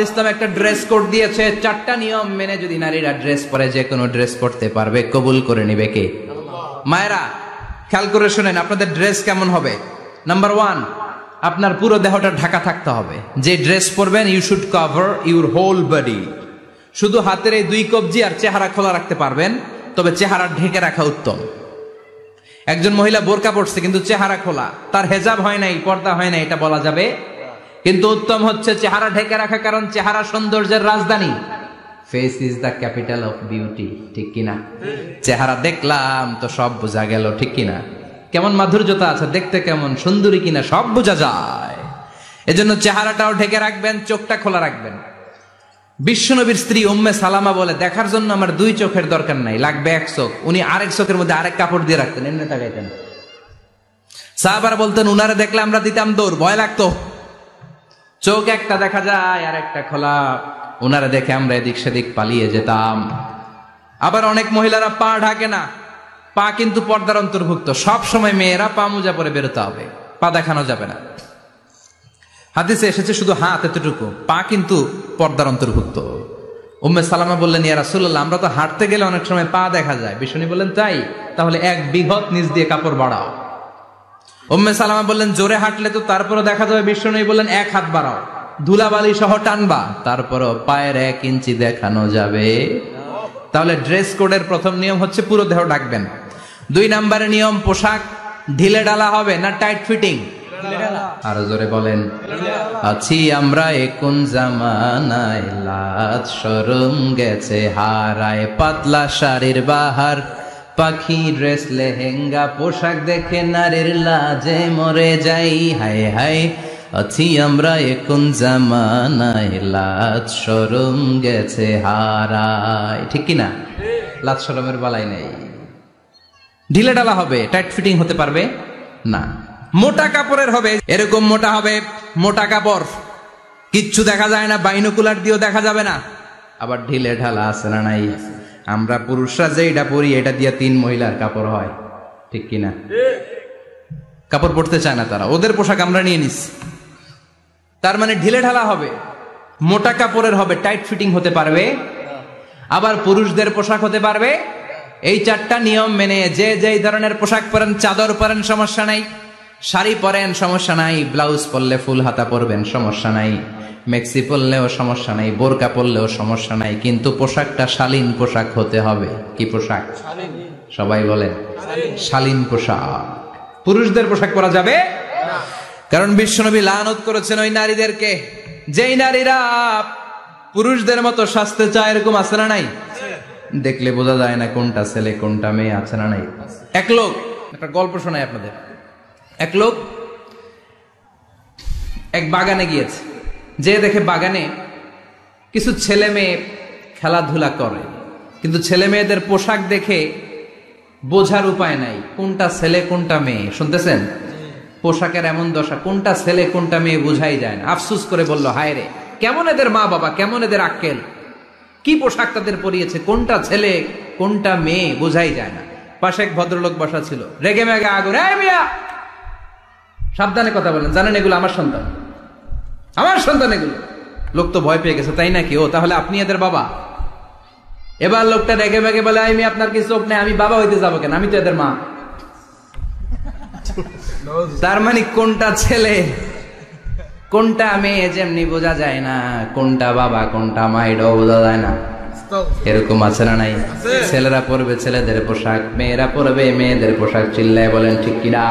ইসলাম একটা dress code দিয়েছে, 4টা নিয়ম মেনে যদি নারীরা ড্রেস পরে যে কোনো ড্রেস পরতে পারবে, কবুল করে নিবে কে? মায়েরা খেয়াল করে শুনেন, আপনাদের ড্রেস কেমন হবে। নাম্বার 1, আপনার পুরো দেহটা ঢাকা থাকতে হবে। যে ড্রেস পরবেন you should cover your whole body. শুধু হাতের এই 2 কবজি আর চেহারা খোলা রাখতে পারবেন, তবে চেহারা ঢেকে রাখা উত্তম। একজন মহিলা বোরকা পরছে কিন্তু চেহারা খোলা, তার হেজাব হয় নাই, পর্দা হয় নাই, এটা বলা যাবে। কিন্তু উত্তম হচ্ছে চেহারা ঢেকে রাখা, কারণ চেহারা সৌন্দর্যের রাজধানী। Face is the capital of beauty, ঠিক কিনা? চেহারা দেখলাম তো সব বোঝা গেল, ঠিক কিনা? কেমন মাধুর্যতা আছে, দেখতে কেমন সুন্দরী কিনা সব বোঝা যায়। এজন্য চেহারাটাও ঢেকে রাখবেন, চোখটা খোলা রাখবেন। বিশ্বনবীর স্ত্রী উম্মে সালামা বলে, দেখার জন্য আমার 2 চোখের দরকার নাই, লাগবে 1 চোখ। উনি আরেক চোখের মধ্যে আরেক কাপড় দিয়ে রাখতেন, এমনি তাকাইতেন। সাহাবারা বলতেন, উনারে দেখলে আমরা দিতাম দৌড়, ভয় লাগতো। চোখ একটা দেখা যায় আর একটা খোলা, উনারা দেখে আমরা এদিক সেদিক পালিয়ে যেতাম। আবার অনেক মহিলারা পা ঢাকে না, পা কিন্তু পর্দার অন্তর্ভুক্ত। সব সময় মেয়েরা পা মোজা পরে বেরোতে হবে, পা দেখানো যাবে না। হাদিসে এসেছে শুধু হাত এতটুকু, পা কিন্তু পর্দার অন্তর্ভুক্ত। উম্মে সালামা বললেন, ইয়া রাসূলুল্লাহ, আমরা তো হাঁটতে গেলে অনেক সময় পা দেখা যায়। বিষ্ণু বললেন, তাই? তাহলে 1 বিঘত নিচ দিয়ে কাপড় বাড়াও। উম্মে সালামা বললেন, জোরে হাঁটলে তো তারপরও দেখা যাবে। বিষ্ণু বললেন, 1 হাত বাড়াও, ধুলাবালি সহ টানবা, তারপরও পায়ের 1 ইঞ্চি দেখানো যাবে। তাহলে ড্রেস কোডের প্রথম নিয়ম হচ্ছে পুরো দেহ ঢাকবেন। 2 নম্বরের নিয়ম, পোশাক ঢিলে ঢালা হবে না টাইট ফিটিং? আরো জোরে বলেন। আছি আমরা কোন জামানায়, লাজ শরম গেছে হারায়, পাতলা শাড়ির বাহার, পাখি ড্রেস লেহেঙ্গা, পোশাক দেখে নারীর লাজে মরে যাই। হায় হায়, আছি আমরা কোন জামানায়, লাজ শরম গেছে হারায়, ঠিক কিনা? লাজ শরমের বালাই নেই। ঢিলে ঢালা হবে, টাইট ফিটিং হতে পারবে না। মোটা কাপড়ের হবে, এরকম মোটা হবে, মোটা কাপড়, কিচ্ছু দেখা যায় না, বাইনোকুলার দিয়েও দেখা যাবে না। আবার ঢিলে ঢালা আছে না নাই? আমরা পুরুষরা যে এটা পরি, এটা দিয়ে 3 মহিলার কাপড় হয়, ঠিক কিনা? কাপড় পরতে চায় না তারা, ওদের পোশাক আমরা নিয়ে নিস। তার মানে ঢিলে ঢালা হবে, মোটা কাপড়ের হবে, টাইট ফিটিং হতে পারবে। আবার পুরুষদের পোশাক হতে পারবে। এই 4টা নিয়ম মেনে যে যেই ধরনের পোশাক পরেন, চাদর পরেন সমস্যা নাই, শাড়ি পরেন সমস্যা নাই, ব্লাউজ পরলে ফুল হাতা পরবেন সমস্যা নাই, মেক্সি পরলেও সমস্যা নাই, বোরকা পরলেও সমস্যা নাই, কিন্তু পোশাকটা শালীন পোশাক হতে হবে। কি পোশাক? সবাই বলেন, শালীন পোশাক। পুরুষদের পোশাক পরা যাবে না, কারণ বিশ্বনবী লানত করেছেন ওই নারীদেরকে, যেই নারীরা পুরুষদের মতো সাজতে চায়। এরকম আছে না নাই? দেখলে বোঝা যায় না কোনটা ছেলে কোনটা মেয়ে, আছে না নাই? এক লোক, একটা গল্প শোনাই আপনাদের। এক লোক এক বাগানে গিয়েছে, যে দেখে বাগানে কিছু ছেলে মেয়ে খেলাধুলা করে, কিন্তু ছেলে মেয়েদের পোশাক দেখে বোঝার উপায় নাই কোনটা ছেলে কোনটা মেয়ে। শুনতেছেন? পোশাকের এমন দশা, কোনটা ছেলে কোনটা মেয়ে বোঝাই যায় না। আফসুস করে বলল, হায় রে, কেমন এদের মা বাবা, কেমন এদের আক্কেল, কি পোশাক তাদের পরিয়েছে, কোনটা ছেলে কোনটা মেয়ে বোঝাই যায় না। পাশে এক ভদ্রলোক বসা ছিল, রেগে মেগে আগুন, এই মিয়া সাবধানে কথা বলেন, জানেন এগুলো আমার সন্তান, আমার সন্তান এগুলো। লোক তো ভয় পেয়ে গেছে, তাই নাকি? ও তাহলে আপনি এদের বাবা? এবার লোকটা রেগে মেগে বলে, আমি আপনার কি চোখ নেই, আমি বাবা হইতে যাবো কেন, আমি তো এদের মা। তার মানে কোনটা ছেলে কোনটা মেয়ে যেমনি বোঝা যায় না, কোনটা বাবা কোনটা মা এটাও বোঝা যায় না। এরকম আছে না নাই? ছেলেরা পরবে ছেলেদের পোশাক, মেয়েরা পরবে মেয়েদের পোশাক। চিল্লায় বলেন ঠিক কিনা?